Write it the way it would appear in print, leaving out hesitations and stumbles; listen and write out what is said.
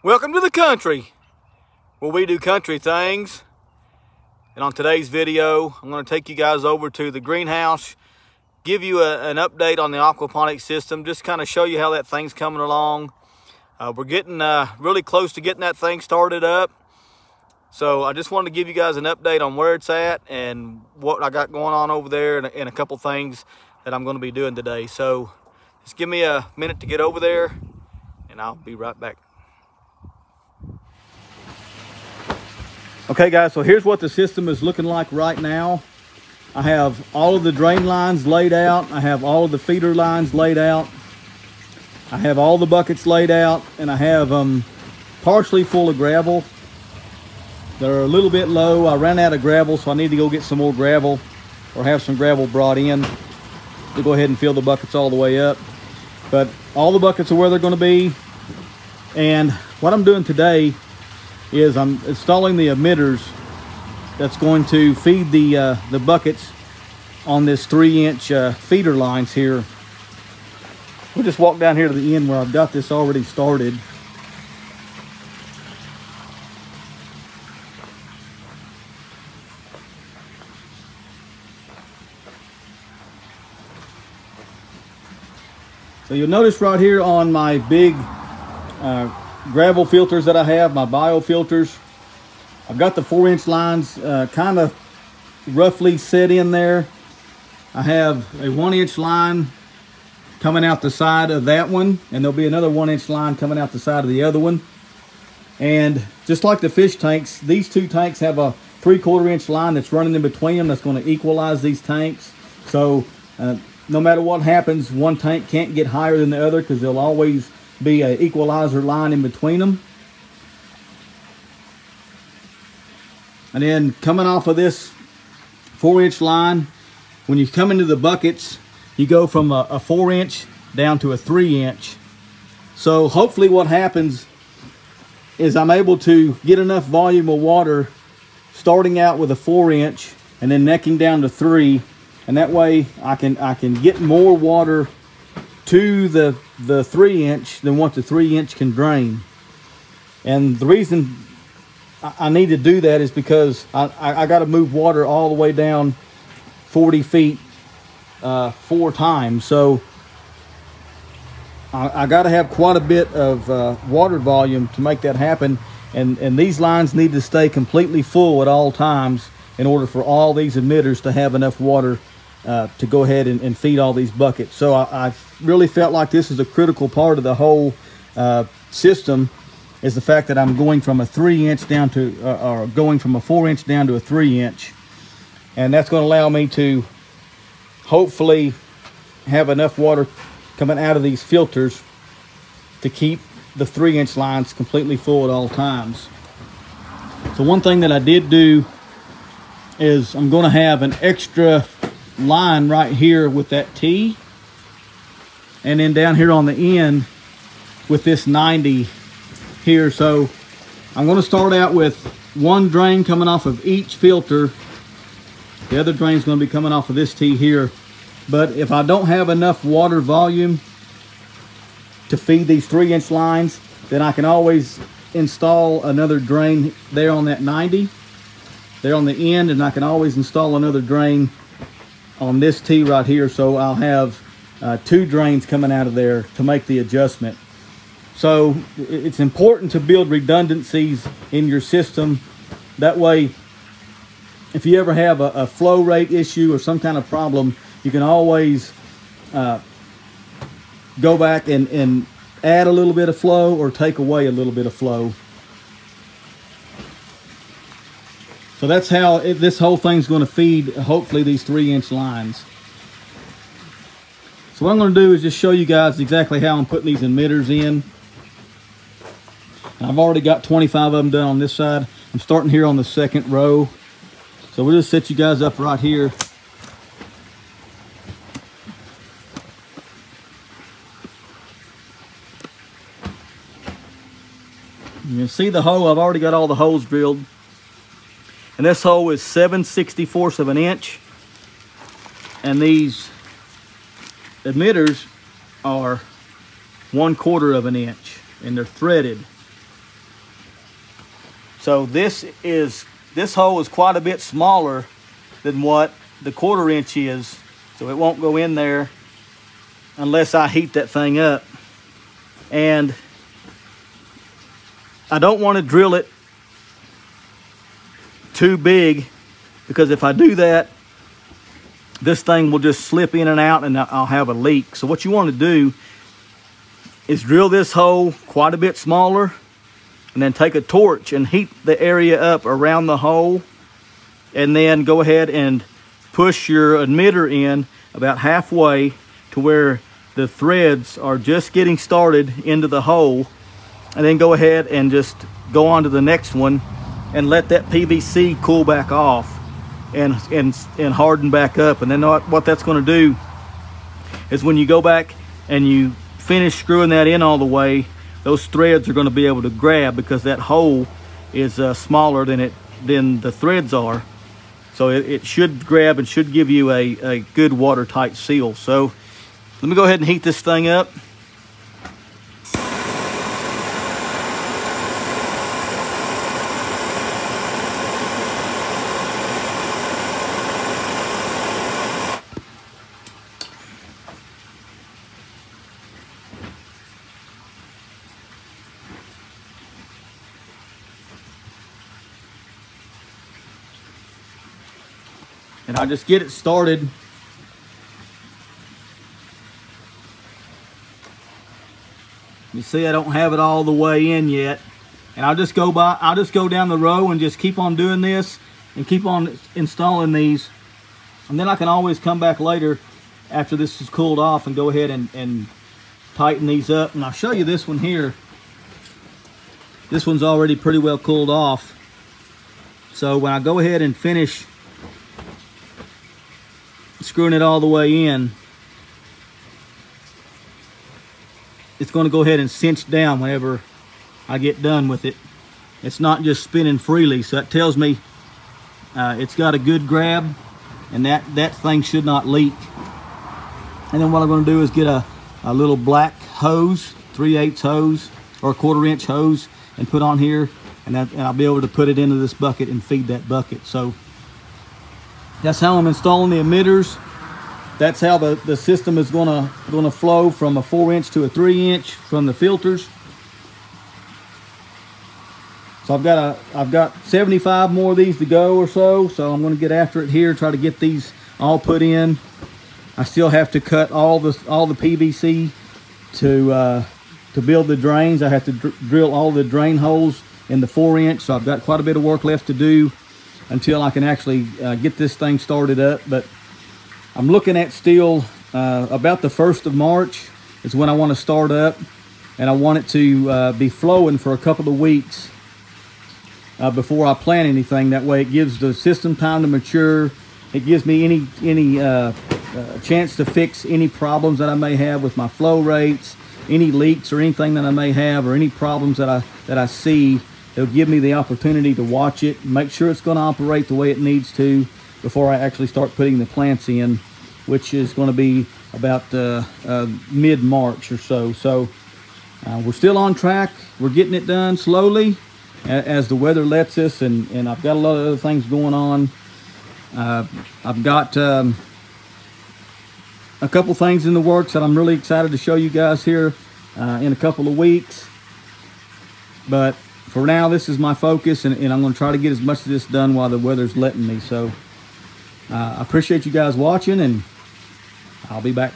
Welcome to the country, where we do country things. And on today's video, I'm going to take you guys over to the greenhouse, give you an update on the aquaponic system, just kind of show you how that thing's coming along. We're getting really close to getting that thing started up. So I just wanted to give you guys an update on where it's at and what I got going on over there, and a couple things that I'm going to be doing today. So just give me a minute to get over there and I'll be right back. Okay guys, so here's what the system is looking like right now. I have all of the drain lines laid out. I have all of the feeder lines laid out. I have all the buckets laid out, and I have them partially full of gravel. They're a little bit low. I ran out of gravel, so I need to go get some more gravel or have some gravel brought in to go ahead and fill the buckets all the way up. But all the buckets are where they're going to be. And what I'm doing today is I'm installing the emitters that's going to feed the buckets on this 3-inch feeder lines here. We'll just walk down here to the end where I've got this already started. So you'll notice right here on my big gravel filters that I have, my biofilters, I've got the 4-inch lines kind of roughly set in there. I have a 1-inch line coming out the side of that one, and there'll be another 1-inch line coming out the side of the other one. And just like the fish tanks, these two tanks have a 3/4-inch line that's running in between them that's going to equalize these tanks. So no matter what happens, one tank can't get higher than the other because there'll always be an equalizer line in between them. And then coming off of this 4-inch line, when you come into the buckets, you go from a 4-inch down to a 3-inch. So hopefully what happens is I'm able to get enough volume of water starting out with a 4-inch and then necking down to 3, and that way I can get more water to the 3-inch than what the 3-inch can drain. And the reason I need to do that is because I got to move water all the way down 40 feet 4 times. So I got to have quite a bit of water volume to make that happen. And these lines need to stay completely full at all times in order for all these emitters to have enough water to go ahead and feed all these buckets. So I really felt like this is a critical part of the whole system, is the fact that I'm going from a 3-inch down to, or going from a 4-inch down to a 3-inch. And that's going to allow me to hopefully have enough water coming out of these filters to keep the 3-inch lines completely full at all times. So one thing that I did do is I'm going to have an extra line right here with that T, and then down here on the end with this 90 here. So I'm going to start out with one drain coming off of each filter. The other drain is going to be coming off of this T here. But if I don't have enough water volume to feed these 3-inch lines, then I can always install another drain there on that 90 there on the end, and I can always install another drain on this T right here. So I'll have 2 drains coming out of there to make the adjustment. So it's important to build redundancies in your system. That way, if you ever have a flow rate issue or some kind of problem, you can always go back and add a little bit of flow or take away a little bit of flow. So that's how this whole thing's going to feed, hopefully, these 3-inch lines. So what I'm going to do is just show you guys exactly how I'm putting these emitters in. And I've already got 25 of them done on this side. I'm starting here on the 2nd row. So we'll just set you guys up right here. You can see the hole. I've already got all the holes drilled. And this hole is 7/64 of an inch. And these emitters are 1/4 of an inch, and they're threaded. So this hole is quite a bit smaller than what the 1/4 inch is, so it won't go in there unless I heat that thing up. And I don't want to drill it too big, because if I do that, this thing will just slip in and out and I'll have a leak. So what you want to do is drill this hole quite a bit smaller, and then take a torch and heat the area up around the hole, and then go ahead and push your emitter in about halfway to where the threads are just getting started into the hole, and then go ahead and just go on to the next one and let that PVC cool back off and harden back up. And then what that's going to do is when you go back and you finish screwing that in all the way, those threads are going to be able to grab, because that hole is smaller than the threads are. So it should grab and should give you a good watertight seal. So let me go ahead and heat this thing up. And I'll just get it started. You see, I don't have it all the way in yet. And I'll just go down the row and just keep on doing this and keep on installing these. And then I can always come back later after this is cooled off and go ahead and tighten these up. And I'll show you this one here. This one's already pretty well cooled off. So when I go ahead and finish screwing it all the way in, it's going to go ahead and cinch down whenever I get done with it. It's not just spinning freely, so that tells me it's got a good grab, and that thing should not leak. And then what I'm going to do is get a little black hose, 3/8 hose or a 1/4 inch hose, and put on here, and I'll be able to put it into this bucket and feed that bucket. So that's how I'm installing the emitters. That's how the system is gonna flow from a 4 inch to a 3 inch from the filters. So I've got 75 more of these to go or so. So I'm gonna get after it here, try to get these all put in. I still have to cut all the PVC to build the drains. I have to drill all the drain holes in the 4 inch. So I've got quite a bit of work left to do until I can actually get this thing started up. But I'm looking at still about the 1st of March is when I want to start up, and I want it to be flowing for a couple of weeks before I plant anything. That way it gives the system time to mature. It gives me any chance to fix any problems that I may have with my flow rates, any leaks or anything that I may have, or any problems that I see. It'll give me the opportunity to watch it, make sure it's going to operate the way it needs to before I actually start putting the plants in, which is going to be about mid-March or so. So we're still on track. We're getting it done slowly as the weather lets us, and I've got a lot of other things going on. I've got a couple things in the works that I'm really excited to show you guys here in a couple of weeks. But for now, this is my focus, and I'm going to try to get as much of this done while the weather's letting me. So I appreciate you guys watching, and I'll be back